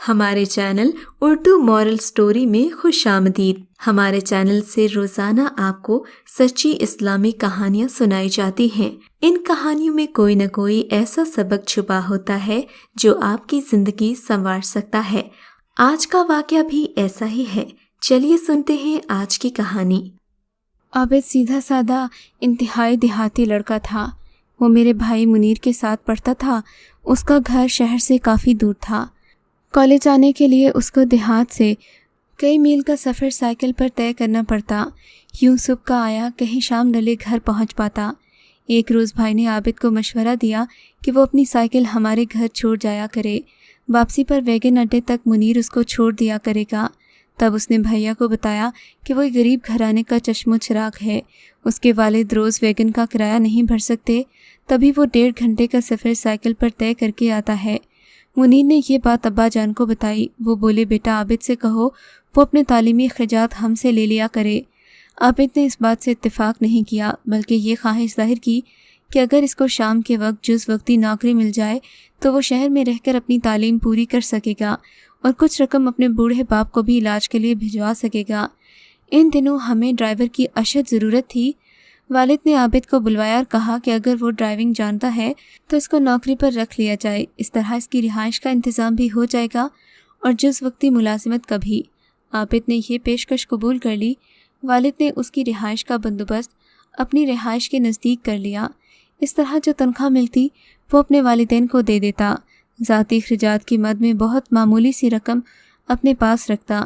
ہمارے channel Urdu moral story میں خوش آمدید۔ ہمارے چینل سے روزانہ آپ کو سچی اسلامی کہانیاں سنائی جاتی ہیں۔ ان کہانیوں میں کوئی نہ کوئی ایسا سبق چھپا ہوتا ہے جو آپ کی زندگی سنوار سکتا ہے۔ آج کا واقعہ بھی ایسا ہی ہے۔ چلیے سنتے ہیں آج کی کہانی۔ عابد سیدھا سادہ انتہائی دیہاتی لڑکا تھا۔ وہ میرے بھائی منیر کے ساتھ پڑھتا تھا۔ اس کا گھر شہر سے کافی دور تھا۔ کالج آنے کے لیے اس کو دیہات سے کئی میل کا سفر سائیکل پر طے کرنا پڑتا۔ یوں صبح کا آیا کہیں شام ڈلے گھر پہنچ پاتا۔ ایک روز بھائی نے عابد کو مشورہ دیا کہ وہ اپنی سائیکل ہمارے گھر چھوڑ جایا کرے۔ واپسی پر ویگن اڈے تک منیر اس کو چھوڑ دیا کرے گا۔ تب اس نے بھیا کو بتایا کہ وہ ایک غریب گھرانے کا چشم و چراغ ہے۔ اس کے والد روز ویگن کا کرایہ نہیں بھر سکتے، تبھی وہ 1.5 گھنٹے کا سفر سائیکل پر طے کر کے آتا ہے۔ منیر نے یہ بات ابا جان کو بتائی۔ وہ بولے، بیٹا عابد سے کہو وہ اپنے تعلیمی اخراجات ہم سے لے لیا کرے۔ عابد نے اس بات سے اتفاق نہیں کیا، بلکہ یہ خواہش ظاہر کی کہ اگر اس کو شام کے وقت جز وقتی نوکری مل جائے تو وہ شہر میں رہ کر اپنی تعلیم پوری کر سکے گا اور کچھ رقم اپنے بوڑھے باپ کو بھی علاج کے لیے بھجوا سکے گا۔ ان دنوں ہمیں ڈرائیور کی اشد ضرورت تھی۔ والد نے عابد کو بلوایا اور کہا کہ اگر وہ ڈرائیونگ جانتا ہے تو اس کو نوکری پر رکھ لیا جائے، اس طرح اس کی رہائش کا انتظام بھی ہو جائے گا اور جز وقتی ملازمت کا بھی۔ عابد نے یہ پیشکش قبول کر لی۔ والد نے اس کی رہائش کا بندوبست اپنی رہائش کے نزدیک کر لیا۔ اس طرح جو تنخواہ ملتی وہ اپنے والدین کو دے دیتا، ذاتی اخراجات کی مد میں بہت معمولی سی رقم اپنے پاس رکھتا۔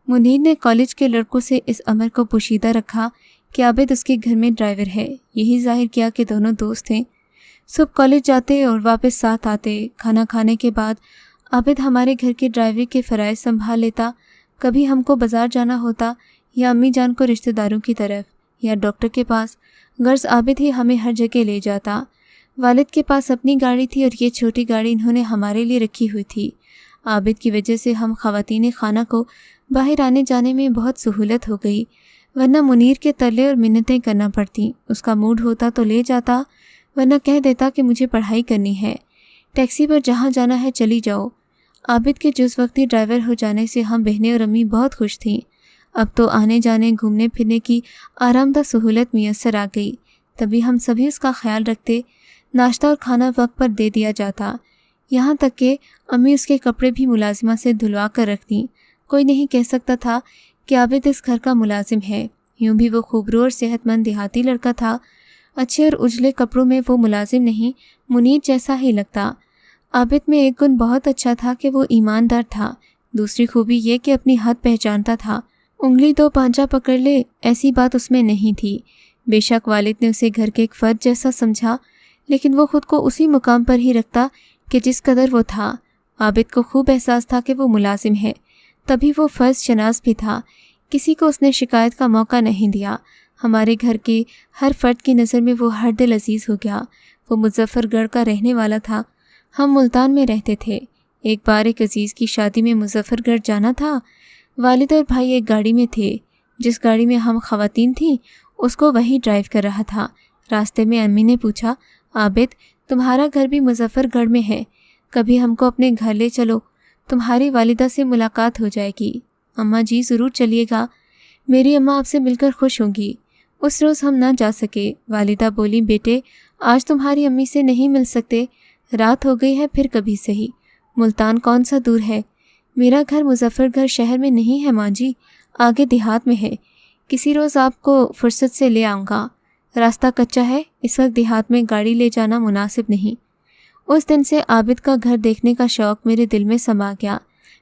منیر نے کالج کے لڑکوں سے اس امر کو پوشیدہ رکھا کہ عابد اس کے گھر میں ڈرائیور ہے۔ یہی ظاہر کیا کہ دونوں دوست ہیں۔ صبح کالج جاتے اور واپس ساتھ آتے۔ کھانا کھانے کے بعد عابد ہمارے گھر کے ڈرائیوری کے فرائض سنبھال لیتا۔ کبھی ہم کو بازار جانا ہوتا یا امی جان کو رشتہ داروں کی طرف یا ڈاکٹر کے پاس، غرض عابد ہی ہمیں ہر جگہ لے جاتا۔ والد کے پاس اپنی گاڑی تھی اور یہ چھوٹی گاڑی انہوں نے ہمارے لیے رکھی ہوئی تھی۔ عابد کی وجہ سے ہم خواتین خانہ کو باہر آنے جانے میں بہت سہولت ہو گئی، ورنہ منیر کے ترلے اور منتیں کرنا پڑتی۔ اس کا موڈ ہوتا تو لے جاتا، ورنہ کہہ دیتا کہ مجھے پڑھائی کرنی ہے، ٹیکسی پر جہاں جانا ہے چلی جاؤ۔ عابد کے جز وقتی ڈرائیور ہو جانے سے ہم بہنیں اور امی بہت خوش تھیں۔ اب تو آنے جانے گھومنے پھرنے کی آرام دہ سہولت میسر آ گئی، تبھی ہم سبھی اس کا خیال رکھتے۔ ناشتہ اور کھانا وقت پر دے دیا جاتا، یہاں تک کہ امی اس کے کپڑے بھی ملازمہ سے دھلوا کر رکھتیں۔ کوئی نہیں کہہ سکتا تھا کہ عابد اس گھر کا ملازم ہے۔ یوں بھی وہ خوبرو اور صحت مند دیہاتی لڑکا تھا۔ اچھے اور اجلے کپڑوں میں وہ ملازم نہیں، منیر جیسا ہی لگتا۔ عابد میں ایک گن بہت اچھا تھا کہ وہ ایماندار تھا۔ دوسری خوبی یہ کہ اپنی حد پہچانتا تھا۔ انگلی دو پانچا پکڑ لے ایسی بات اس میں نہیں تھی۔ بے شک والد نے اسے گھر کے ایک فرد جیسا سمجھا، لیکن وہ خود کو اسی مقام پر ہی رکھتا کہ جس قدر وہ تھا۔ عابد کو خوب احساس تھا کہ وہ ملازم ہے، تبھی وہ فرض شناس بھی تھا۔ کسی کو اس نے شکایت کا موقع نہیں دیا۔ ہمارے گھر کے ہر فرد کی نظر میں وہ ہر دل عزیز ہو گیا۔ وہ مظفر گڑھ کا رہنے والا تھا، ہم ملتان میں رہتے تھے۔ ایک بار ایک عزیز کی شادی میں مظفر گڑھ جانا تھا۔ والد اور بھائی ایک گاڑی میں تھے، جس گاڑی میں ہم خواتین تھیں اس کو وہی ڈرائیو کر رہا تھا۔ راستے میں امی نے پوچھا، عابد تمہارا گھر بھی مظفر گڑھ میں ہے، کبھی ہم کو اپنے گھر لے چلو، تمہاری والدہ سے ملاقات ہو جائے گی۔ اماں جی ضرور چلیے گا، میری اماں آپ سے مل کر خوش ہوں گی۔ اس روز ہم نہ جا سکے۔ والدہ بولی، بیٹے آج تمہاری امی سے نہیں مل سکتے، رات ہو گئی ہے، پھر کبھی صحیح۔ ملتان کون سا دور ہے؟ میرا گھر مظفر گڑھ شہر میں نہیں ہے ماں جی، آگے دیہات میں ہے، کسی روز آپ کو فرصت سے لے آؤں گا۔ راستہ کچا ہے، اس وقت دیہات میں گاڑی لے جانا مناسب نہیں۔ اس دن سے عابد کا گھر دیکھنے کا شوق میرے دل میں سما گیا۔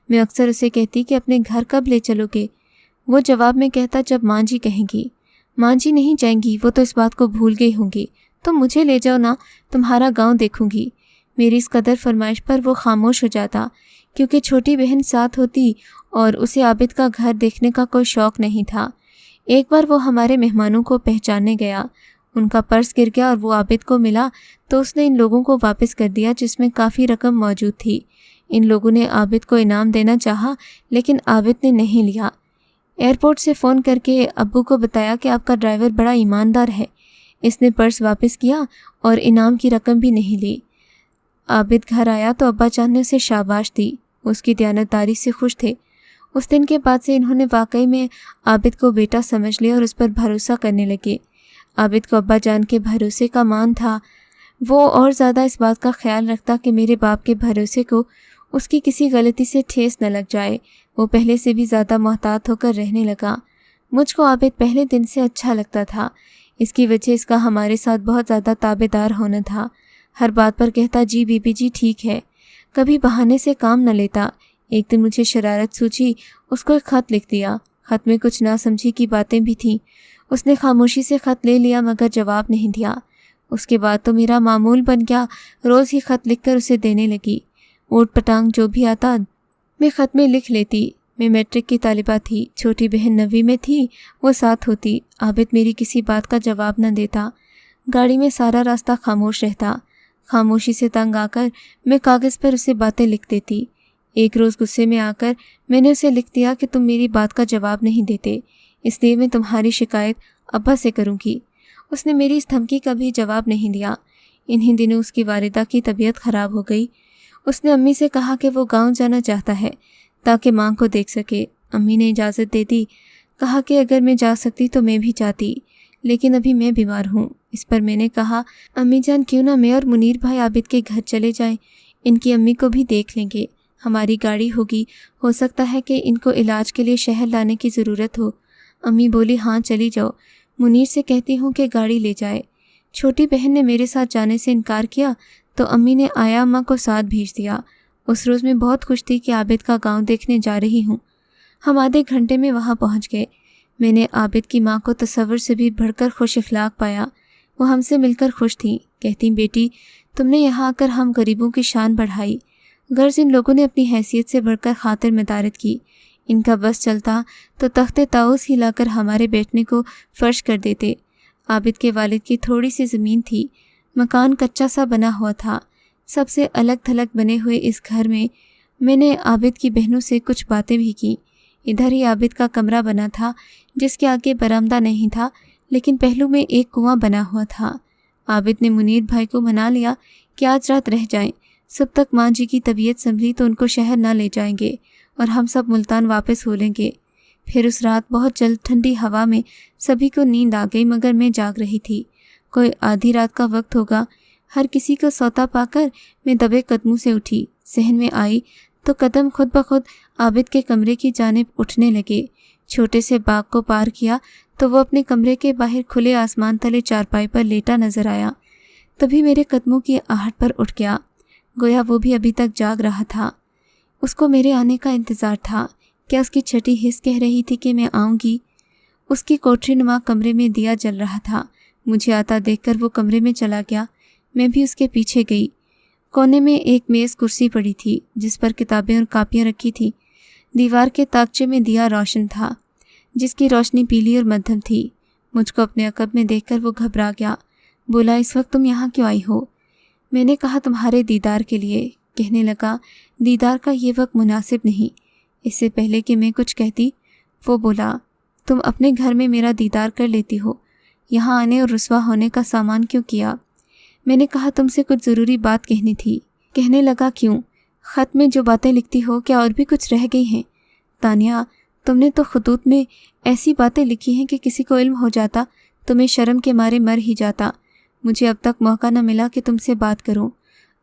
میں اکثر اسے کہتی کہ اپنے گھر کب لے چلو گے؟ وہ جواب میں کہتا، جب ماں جی کہیں گی۔ ماں جی نہیں جائیں گی، وہ تو اس بات کو بھول گئی ہوں گی، تم مجھے لے جاؤ نا، تمہارا گاؤں دیکھوں گی۔ میری اس قدر فرمائش پر وہ خاموش ہو جاتا، کیونکہ چھوٹی بہن ساتھ ہوتی اور اسے عابد کا گھر دیکھنے کا کوئی شوق نہیں تھا۔ ایک بار وہ ہمارے مہمانوں کو پہچاننے گیا، ان کا پرس گر گیا اور وہ عابد کو ملا تو اس نے ان لوگوں کو واپس کر دیا جس میں کافی رقم موجود تھی۔ ان لوگوں نے عابد کو انعام دینا چاہا، لیکن عابد نے نہیں لیا۔ ایئرپورٹ سے فون کر کے ابو کو بتایا کہ آپ کا ڈرائیور بڑا ایماندار ہے۔ اس نے پرس واپس کیا اور انعام کی رقم بھی نہیں لی۔ عابد گھر آیا تو ابا جان نے اسے شاباش دی۔ وہ اس کی دیانتداری سے خوش تھے۔ اس دن کے بعد سے انہوں نے واقعی میں عابد کو بیٹا سمجھ لیا اور اس پر بھروسہ کرنے لگے۔ عابد کو ابا جان کے بھروسے کا مان تھا۔ وہ اور زیادہ اس بات کا خیال رکھتا کہ میرے باپ کے بھروسے کو اس کی کسی غلطی سے ٹھیس نہ لگ جائے۔ وہ پہلے سے بھی زیادہ محتاط ہو کر رہنے لگا۔ مجھ کو عابد پہلے دن سے اچھا لگتا تھا۔ اس کی وجہ اس کا ہمارے ساتھ بہت زیادہ تابع دار ہونا تھا۔ ہر بات پر کہتا جی بی بی جی ٹھیک ہے، کبھی بہانے سے کام نہ لیتا۔ ایک دن مجھے شرارت سوچی، اس کو ایک خط لکھ دیا۔ خط میں کچھ نہ سمجھی کی باتیں بھی تھیں۔ اس نے خاموشی سے خط لے لیا مگر جواب نہیں دیا۔ اس کے بعد تو میرا معمول بن گیا، روز ہی خط لکھ کر اسے دینے لگی۔ اوٹ پٹانگ جو بھی آتا میں خط میں لکھ لیتی۔ میں میٹرک کی طالبہ تھی، چھوٹی بہن 9ویں میں تھی، وہ ساتھ ہوتی۔ عابد میری کسی بات کا جواب نہ دیتا۔ گاڑی میں سارا راستہ خاموش رہتا۔ خاموشی سے تنگ آ کر میں کاغذ پر اسے باتیں لکھ دیتی۔ ایک روز غصے میں آ کر میں نے اسے لکھ دیا کہ تم میری بات کا جواب نہیں دیتے، اس لیے میں تمہاری شکایت ابا سے کروں گی۔ اس نے میری اس دھمکی کا بھی جواب نہیں دیا۔ انہی دنوں اس کی والدہ کی طبیعت خراب ہو گئی۔ اس نے امی سے کہا کہ وہ گاؤں جانا چاہتا ہے تاکہ ماں کو دیکھ سکے۔ امی نے اجازت دے دی، کہا کہ اگر میں جا سکتی تو میں بھی جاتی، لیکن ابھی میں بیمار ہوں۔ اس پر میں نے کہا امی جان کیوں نہ میں اور منیر بھائی عابد کے گھر چلے جائیں، ان کی امی کو بھی دیکھ لیں گے، ہماری گاڑی ہوگی، ہو سکتا ہے کہ ان کو علاج کے لیے شہر لانے کی ضرورت ہو۔ امی بولی ہاں چلی جاؤ، منیر سے کہتی ہوں کہ گاڑی لے جائے۔ چھوٹی بہن نے میرے ساتھ جانے سے انکار کیا تو امی نے آیا اماں کو ساتھ بھیج دیا۔ اس روز میں بہت خوش تھی کہ عابد کا گاؤں دیکھنے جا رہی ہوں۔ ہم آدھے گھنٹے میں وہاں پہنچ گئے۔ میں نے عابد کی ماں کو تصور سے بھی بڑھ کر خوش اخلاق پایا۔ وہ ہم سے مل کر خوش تھیں، کہتی بیٹی تم نے یہاں آ کر ہم غریبوں کی شان بڑھائی۔ غرض ان لوگوں نے اپنی حیثیت سے بڑھ کر خاطر مدارت کی۔ ان کا بس چلتا تو تخت طاؤس ہی لا کر ہمارے بیٹھنے کو فرش کر دیتے۔ عابد کے والد کی تھوڑی سی زمین تھی، مکان کچا سا بنا ہوا تھا۔ سب سے الگ تھلگ بنے ہوئے اس گھر میں نے عابد کی بہنوں سے کچھ باتیں بھی کی۔ ادھر ہی عابد کا کمرہ بنا تھا جس کے آگے برآمدہ نہیں تھا، لیکن پہلو میں ایک کنواں بنا ہوا تھا۔ عابد نے منیر بھائی کو منا لیا کہ آج رات رہ جائیں، صبح تک ماں جی کی طبیعت سنبھلی تو ان کو شہر نہ لے جائیں گے اور ہم سب ملتان واپس ہو لیں گے۔ پھر اس رات بہت جلد ٹھنڈی ہوا میں سبھی کو نیند آ گئی مگر میں جاگ رہی تھی۔ کوئی آدھی رات کا وقت ہوگا۔ ہر کسی کو سوتا پا کر میں دبے قدموں سے اٹھی۔ ذہن میں آئی تو قدم خود بخود عابد کے کمرے کی جانب اٹھنے لگے۔ چھوٹے سے باغ کو پار کیا تو وہ اپنے کمرے کے باہر کھلے آسمان تلے چارپائی پر لیٹا نظر آیا۔ تبھی میرے قدموں کی آہٹ پر اٹھ گیا، گویا وہ بھی ابھی تک جاگ رہا تھا۔ اس کو میرے آنے کا انتظار تھا۔ کیا اس کی چھٹی حس کہہ رہی تھی کہ میں آؤں گی؟ اس کی کوٹری نما کمرے میں دیا جل رہا تھا۔ مجھے آتا دیکھ کر وہ کمرے میں چلا گیا۔ میں بھی اس کے پیچھے گئی۔ کونے میں ایک میز کرسی پڑی تھی جس پر کتابیں اور کاپیاں رکھی تھیں۔ دیوار کے تاکچے میں دیا روشن تھا جس کی روشنی پیلی اور مدھم تھی۔ مجھ کو اپنے عقب میں دیکھ کر وہ گھبرا گیا، بولا اس وقت تم یہاں کیوں آئی ہو؟ میں نے کہا تمہارے دیدار کے لیے۔ کہنے لگا دیدار کا یہ وقت مناسب نہیں۔ اس سے پہلے کہ میں کچھ کہتی وہ بولا تم اپنے گھر میں میرا دیدار کر لیتی ہو، یہاں آنے اور رسوا ہونے کا سامان کیوں کیا؟ میں نے کہا تم سے کچھ ضروری بات کہنی تھی۔ کہنے لگا کیوں؟ خط میں جو باتیں لکھتی ہو کیا اور بھی کچھ رہ گئی ہیں؟ تانیہ تم نے تو خطوط میں ایسی باتیں لکھی ہیں کہ کسی کو علم ہو جاتا تو میں شرم کے مارے مر ہی جاتا۔ مجھے اب تک موقع نہ ملا کہ تم سے بات کروں۔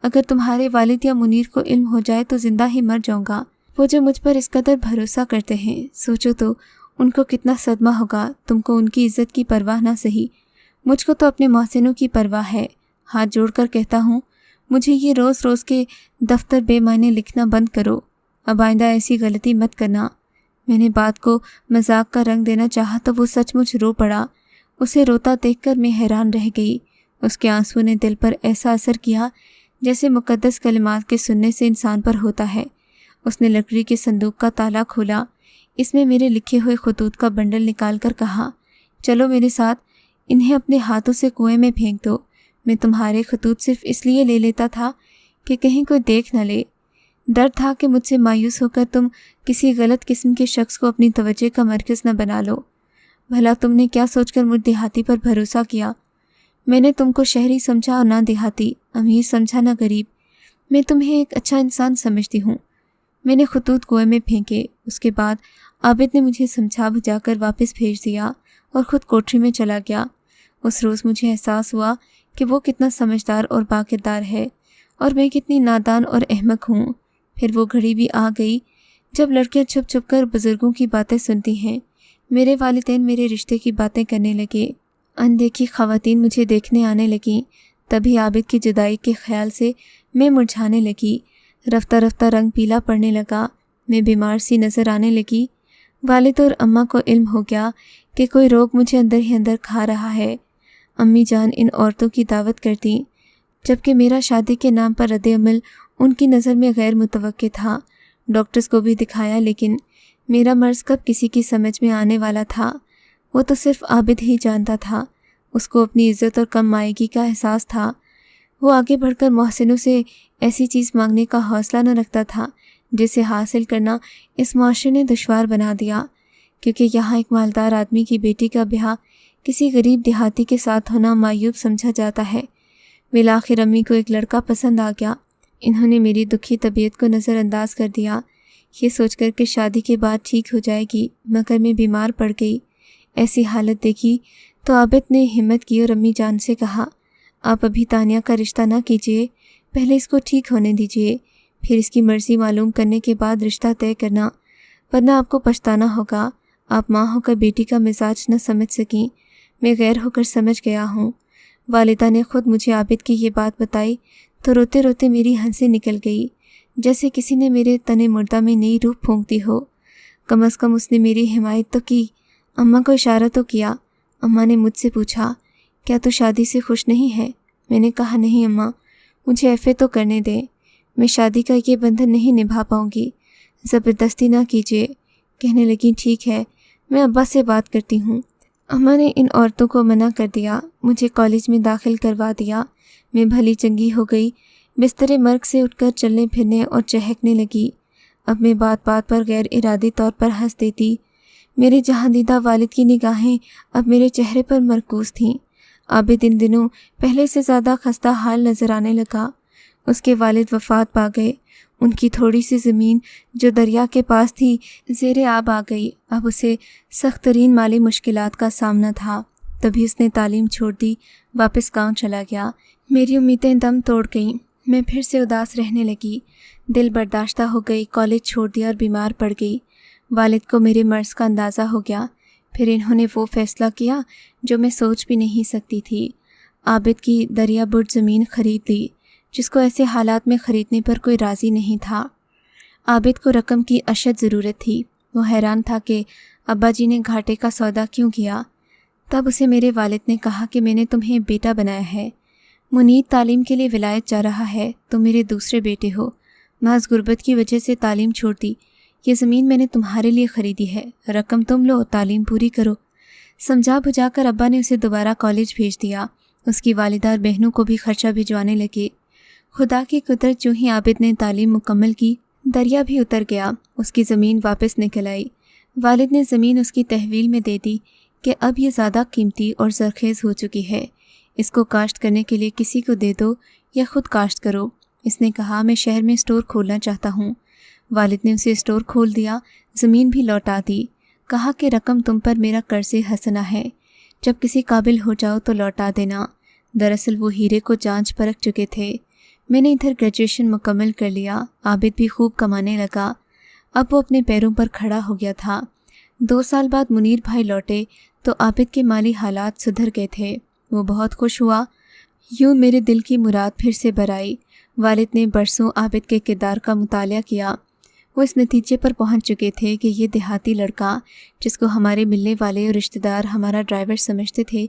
اگر تمہارے والد یا منیر کو علم ہو جائے تو زندہ ہی مر جاؤں گا۔ وہ جو مجھ پر اس قدر بھروسہ کرتے ہیں، سوچو تو ان کو کتنا صدمہ ہوگا۔ تم کو ان کی عزت کی پرواہ نہ سہی، مجھ کو تو اپنے محسنوں کی پرواہ ہے۔ ہاتھ جوڑ کر کہتا ہوں مجھے یہ روز روز کے دفتر بے معنی لکھنا بند کرو، اب آئندہ ایسی غلطی مت کرنا۔ میں نے بات کو مذاق کا رنگ دینا چاہا تو وہ سچ مچ رو پڑا۔ اسے روتا دیکھ کر میں حیران رہ گئی۔ اس کے آنسو نے دل پر ایسا اثر کیا جیسے مقدس کلمات کے سننے سے انسان پر ہوتا ہے۔ اس نے لکڑی کے صندوق کا تالا کھولا، اس میں میرے لکھے ہوئے خطوط کا بنڈل نکال کر کہا چلو میرے ساتھ، انہیں اپنے ہاتھوں سے کنویں میں پھینک دو۔ میں تمہارے خطوط صرف اس لیے لے لیتا تھا کہ کہیں کوئی دیکھ نہ لے۔ ڈر تھا کہ مجھ سے مایوس ہو کر تم کسی غلط قسم کے شخص کو اپنی توجہ کا مرکز نہ بنا لو۔ بھلا تم نے کیا سوچ کر مجھ دیہاتی پر بھروسہ کیا؟ میں نے تم کو شہری سمجھا اور نہ دیہاتی، امیر سمجھا نہ غریب۔ میں تمہیں ایک اچھا انسان سمجھتی ہوں۔ میں نے خطوط کنویں میں پھینکے۔ اس کے بعد عابد نے مجھے سمجھا بجھا کر واپس بھیج دیا اور خود کوٹری میں چلا گیا۔ اس روز مجھے احساس ہوا کہ وہ کتنا سمجھدار اور باکردار ہے اور میں کتنی نادان اور احمق ہوں۔ پھر وہ گھڑی بھی آ گئی جب لڑکیاں چھپ چھپ کر بزرگوں کی باتیں سنتی ہیں۔ میرے والدین میرے رشتے کی باتیں کرنے لگے، اندیکھی خواتین مجھے دیکھنے آنے لگیں۔ تبھی عابد کی جدائی کے خیال سے میں مرجھانے لگی، رفتہ رفتہ رنگ پیلا پڑنے لگا، میں بیمار سی نظر آنے لگی۔ والد اور اماں کو علم ہو گیا کہ کوئی روگ مجھے اندر ہی اندر کھا رہا ہے۔ امی جان ان عورتوں کی دعوت کرتیں، جبکہ میرا شادی کے نام پر رد عمل ان کی نظر میں غیر متوقع تھا۔ ڈاکٹرز کو بھی دکھایا، لیکن میرا مرض کب کسی کی سمجھ میں آنے والا تھا؟ وہ تو صرف عابد ہی جانتا تھا۔ اس کو اپنی عزت اور کم مائگی کا احساس تھا۔ وہ آگے بڑھ کر محسنوں سے ایسی چیز مانگنے کا حوصلہ نہ رکھتا تھا جسے حاصل کرنا اس معاشرے نے دشوار بنا دیا، کیونکہ یہاں ایک مالدار آدمی کی بیٹی کا بیاہ کسی غریب دیہاتی کے ساتھ ہونا معیوب سمجھا جاتا ہے۔ بالآخر امی کو ایک لڑکا پسند آ گیا۔ انہوں نے میری دکھی طبیعت کو نظر انداز کر دیا، یہ سوچ کر کہ شادی کے بعد ٹھیک ہو جائے گی، مگر میں بیمار پڑ گئی۔ ایسی حالت دیکھی تو عابد نے ہمت کی اور امی جان سے کہا، آپ ابھی تانیہ کا رشتہ نہ کیجیے، پہلے اس کو ٹھیک ہونے دیجیے، پھر اس کی مرضی معلوم کرنے کے بعد رشتہ طے کرنا، ورنہ آپ کو پچھتانا ہوگا۔ آپ ماں ہو کر بیٹی کا مزاج نہ سمجھ سکیں، میں غیر ہو کر سمجھ گیا ہوں۔ والدہ نے خود مجھے عابد کی یہ بات بتائی تو روتے روتے میری ہنسی نکل گئی، جیسے کسی نے میرے تن مردہ میں نئی روح پھونک دی ہو۔ کم از کم اس نے میری حمایت تو کی، اماں کو اشارہ تو کیا۔ اماں نے مجھ سے پوچھا، کیا تو شادی سے خوش نہیں ہے؟ میں نے کہا، نہیں اماں، مجھے ایف اے تو کرنے دیں، میں شادی کا یہ بندھن نہیں نبھا پاؤں گی، زبردستی نہ کیجیے۔ کہنے لگی، ٹھیک ہے، میں ابا سے بات کرتی ہوں۔ اماں نے ان عورتوں کو منع کر دیا، مجھے کالج میں داخل کروا دیا۔ میں بھلی چنگی ہو گئی، بستر مرگ سے اٹھ کر چلنے پھرنے اور چہکنے لگی۔ اب میں بات بات پر غیر ارادی طور پر ہنس دیتی۔ میرے جہاں دیدہ والد کی نگاہیں اب میرے چہرے پر مرکوز تھیں۔ عابد ان دنوں پہلے سے زیادہ خستہ حال نظر آنے لگا۔ اس کے والد وفات پا گئے، ان کی تھوڑی سی زمین جو دریا کے پاس تھی زیر آب آ گئی۔ اب اسے سخت ترین مالی مشکلات کا سامنا تھا۔ تبھی اس نے تعلیم چھوڑ دی، واپس گاؤں چلا گیا۔ میری امیدیں دم توڑ گئیں، میں پھر سے اداس رہنے لگی، دل برداشتہ ہو گئی، کالج چھوڑ دیا اور بیمار پڑ گئی۔ والد کو میرے مرض کا اندازہ ہو گیا، پھر انہوں نے وہ فیصلہ کیا جو میں سوچ بھی نہیں سکتی تھی۔ عابد کی دریا برد زمین خرید لی، جس کو ایسے حالات میں خریدنے پر کوئی راضی نہیں تھا۔ عابد کو رقم کی اشد ضرورت تھی۔ وہ حیران تھا کہ ابا جی نے گھاٹے کا سودا کیوں کیا۔ تب اسے میرے والد نے کہا کہ میں نے تمہیں بیٹا بنایا ہے، منیر تعلیم کے لیے ولایت جا رہا ہے، تم میرے دوسرے بیٹے ہو، محض غربت کی وجہ سے تعلیم چھوڑ دی، یہ زمین میں نے تمہارے لیے خریدی ہے، رقم تم لو، تعلیم پوری کرو۔ سمجھا بجھا کر ابا نے اسے دوبارہ کالج بھیج دیا۔ اس کی والدہ اور بہنوں کو بھی خرچہ بھجوانے لگے۔ خدا کی قدرت، جو ہی عابد نے تعلیم مکمل کی، دریا بھی اتر گیا، اس کی زمین واپس نکل آئی۔ والد نے زمین اس کی تحویل میں دے دی کہ اب یہ زیادہ قیمتی اور زرخیز ہو چکی ہے، اس کو کاشت کرنے کے لیے کسی کو دے دو یا خود کاشت کرو۔ اس نے کہا، میں شہر میں اسٹور کھولنا چاہتا ہوں۔ والد نے اسے اسٹور کھول دیا، زمین بھی لوٹا دی، کہا کہ رقم تم پر میرا قرض حسنہ ہے، جب کسی قابل ہو جاؤ تو لوٹا دینا۔ دراصل وہ ہیرے کو جانچ پرکھ چکے تھے۔ میں نے ادھر گریجویشن مکمل کر لیا، عابد بھی خوب کمانے لگا، اب وہ اپنے پیروں پر کھڑا ہو گیا تھا۔ 2 سال بعد منیر بھائی لوٹے تو عابد کے مالی حالات سدھر گئے تھے، وہ بہت خوش ہوا۔ یوں میرے دل کی مراد پھر سے برائی۔ والد نے برسوں عابد کے کردار کا مطالعہ کیا۔ وہ اس نتیجے پر پہنچ چکے تھے کہ یہ دیہاتی لڑکا، جس کو ہمارے ملنے والے اور رشتہ دار ہمارا ڈرائیور سمجھتے تھے،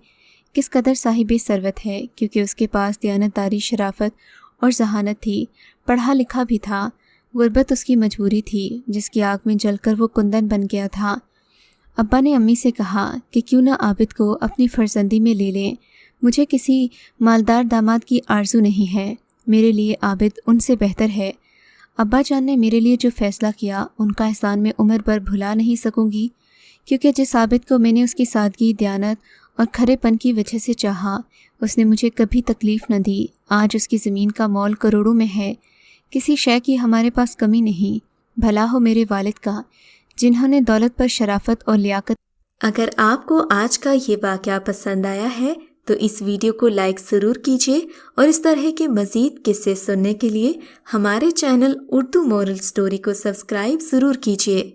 کس قدر صاحب ثروت ہے، کیونکہ اس کے پاس دیانتداری، شرافت اور ذہانت تھی، پڑھا لکھا بھی تھا۔ غربت اس کی مجبوری تھی، جس کی آگ میں جل کر وہ کندن بن گیا تھا۔ ابا نے امی سے کہا کہ کیوں نہ عابد کو اپنی فرزندی میں لے لیں، مجھے کسی مالدار داماد کی آرزو نہیں ہے، میرے لیے عابد ان سے بہتر ہے۔ ابا جان نے میرے لیے جو فیصلہ کیا، ان کا احسان میں عمر بھر بھلا نہیں سکوں گی، کیونکہ جس عابد کو میں نے اس کی سادگی، دیانت اور کھرے پن کی وجہ سے چاہا، اس نے مجھے کبھی تکلیف نہ دی۔ آج اس کی زمین کا مول کروڑوں میں ہے، کسی شے کی ہمارے پاس کمی نہیں، بھلا ہو میرے والد کا جنہوں نے دولت پر شرافت اور لیاقت. اگر آپ کو آج کا یہ واقعہ پسند آیا ہے تو اس ویڈیو کو لائک ضرور کیجیے اور اس طرح کے مزید قصے سننے کے لیے ہمارے چینل اردو مورل سٹوری کو سبسکرائب ضرور کیجیے.